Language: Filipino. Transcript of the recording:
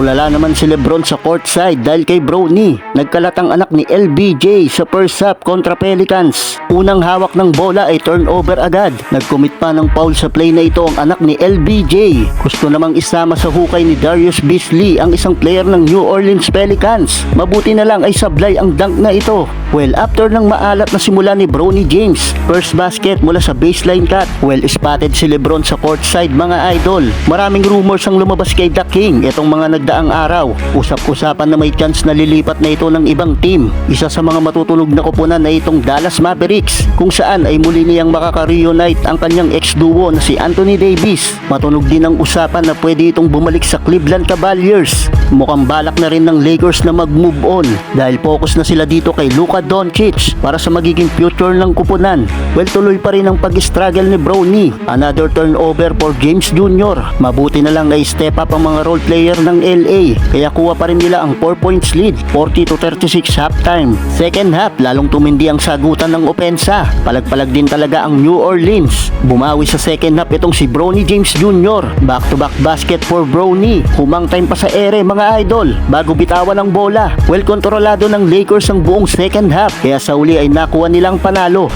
Tulala naman si Lebron sa courtside dahil kay Bronny. Nagkalat ang anak ni LBJ sa first half kontra Pelicans. Unang hawak ng bola ay turnover agad. Nag-commit pa ng foul sa play na ito ang anak ni LBJ. Gusto namang isama sa hukay ni Darius Beasley ang isang player ng New Orleans Pelicans. Mabuti na lang ay sablay ang dunk na ito. Well, after ng maalat na simula ni Bronny James, first basket mula sa baseline cut. Well, spotted si Lebron sa courtside mga idol. Maraming rumors ang lumabas kay The King itong mga nagdaang araw. Usap-usapan na may chance na lilipat na ito ng ibang team. Isa sa mga matutulog na kupunan ay itong Dallas Mavericks, kung saan ay muli niyang makaka-reunite ang kanyang ex-duo na si Anthony Davis. Matunog din ang usapan na pwede itong bumalik sa Cleveland Cavaliers. Mukhang balak na rin ng Lakers na mag-move on dahil focus na sila dito kay Luka Doncic para sa magiging future ng kupunan. Well, tuloy pa rin ang pag-struggle ni Bronny. Another turnover for James Jr. Mabuti na lang ay step up ang mga role player ng LA, kaya kuha pa rin nila ang 4 points lead, 40-36 halftime. Second half, lalong tumindi ang sagutan ng opensa. Palag-palag din talaga ang New Orleans. Bumawi sa second half itong si Bronny James Jr. Back-to-back basket for Bronny. Humang time pa sa ere mga idol bago bitawan ang bola. Well, kontrolado ng Lakers ang buong second half, kaya sa uli ay nakuha nilang panalo.